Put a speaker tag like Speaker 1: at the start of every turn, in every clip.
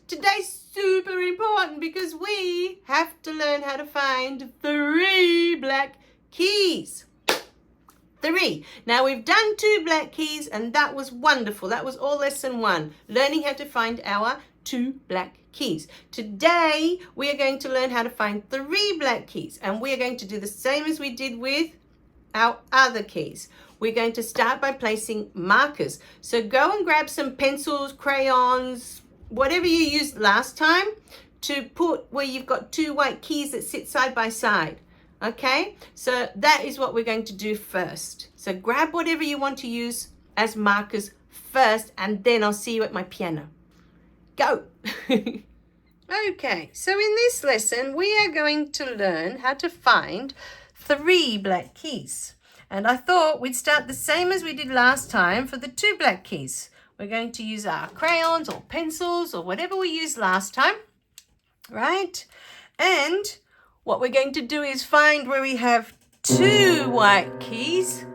Speaker 1: today's super important because we have to learn how to find 3 black keys. 3. Now we've done 2 black keys and that was wonderful. That was all lesson 1, learning how to find our 2 black keys. Today we are going to learn how to find 3 black keys, and we are going to do the same as we did with our other keys. We're going to start by placing markers. So go and grab some pencils, crayons, whatever you used last time to put where you've got 2 white keys that sit side by side. Okay, so that is what we're going to do first. So grab whatever you want to use as markers first, and then I'll see you at my piano. Go! Okay, so in this lesson, we are going to learn how to find 3 black keys. And I thought we'd start the same as we did last time for the 2 black keys. We're going to use our crayons or pencils or whatever we used last time, right? And what we're going to do is find where we have 2 white keys,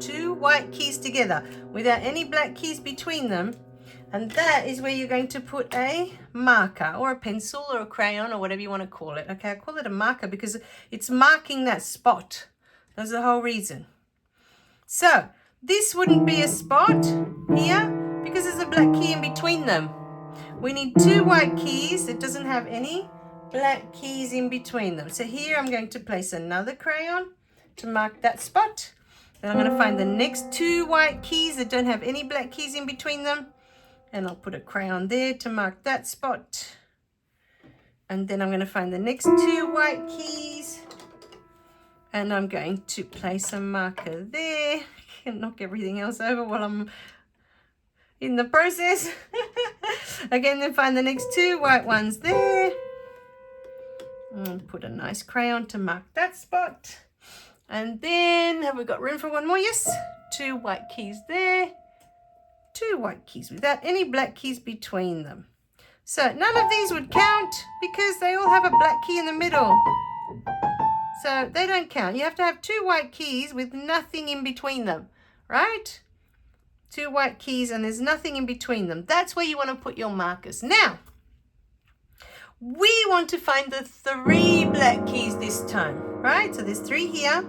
Speaker 1: 2 white keys together without any black keys between them. And that is where you're going to put a marker or a pencil or a crayon or whatever you want to call it. Okay, I call it a marker because it's marking that spot. That's the whole reason. So this wouldn't be a spot here because there's a black key in between them. We need 2 white keys that doesn't have any black keys in between them. So here I'm going to place another crayon to mark that spot. Then I'm going to find the next 2 white keys that don't have any black keys in between them. And I'll put a crayon there to mark that spot. And then I'm going to find the next 2 white keys. And I'm going to place a marker there and knock everything else over while I'm in the process. Again, then find the next 2 white ones there. And put a nice crayon to mark that spot. And then, have we got room for one more? Yes. 2 white keys there. 2 white keys without any black keys between them. So none of these would count because they all have a black key in the middle. So they don't count. You have to have 2 white keys with nothing in between them, right? 2 white keys and there's nothing in between them. That's where you want to put your markers. Now, we want to find the 3 black keys this time, right? So there's 3 here.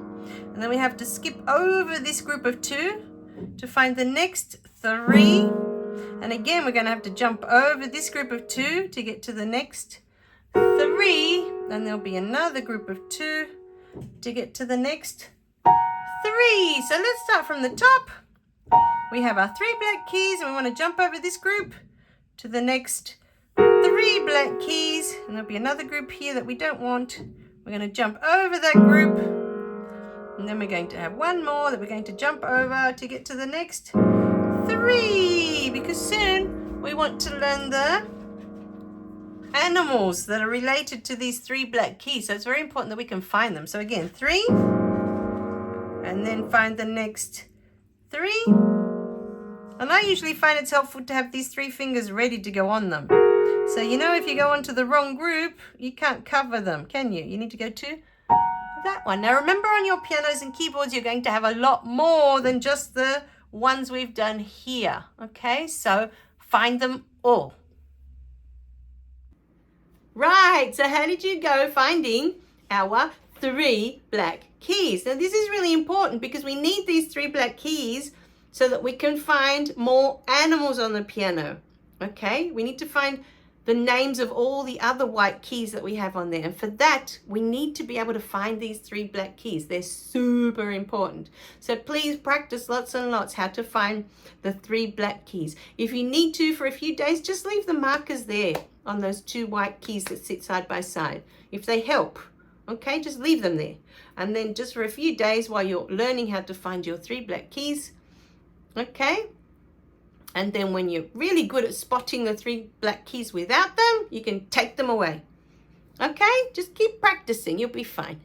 Speaker 1: And then we have to skip over this group of 2 to find the next 3. And again, we're going to have to jump over this group of 2 to get to the next 3. And there'll be another group of 2 to get to the next 3. So let's start from the top. We have our 3 black keys and we want to jump over this group to the next 3 black keys. And there'll be another group here that we don't want. We're going to jump over that group. And then we're going to have one more that we're going to jump over to get to the next 3. Because soon we want to learn the animals that are related to these 3 black keys. So it's very important that we can find them. So again, 3. And then find the next 3. And I usually find it's helpful to have these 3 fingers ready to go on them. So you know if you go onto the wrong group, you can't cover them, can you? You need to go to that one. Now remember, on your pianos and keyboards, you're going to have a lot more than just the ones we've done here. Okay, so find them all. Right, so how did you go finding our 3 black keys? Now this is really important because we need these 3 black keys so that we can find more animals on the piano. Okay, we need to find the names of all the other white keys that we have on there. And for that, we need to be able to find these 3 black keys. They're super important. So please practice lots and lots how to find the 3 black keys. If you need to for a few days, just leave the markers there on those 2 white keys that sit side by side. If they help, okay, just leave them there. And then just for a few days while you're learning how to find your 3 black keys, okay? And then when you're really good at spotting the 3 black keys without them, you can take them away. Okay? Just keep practicing. You'll be fine.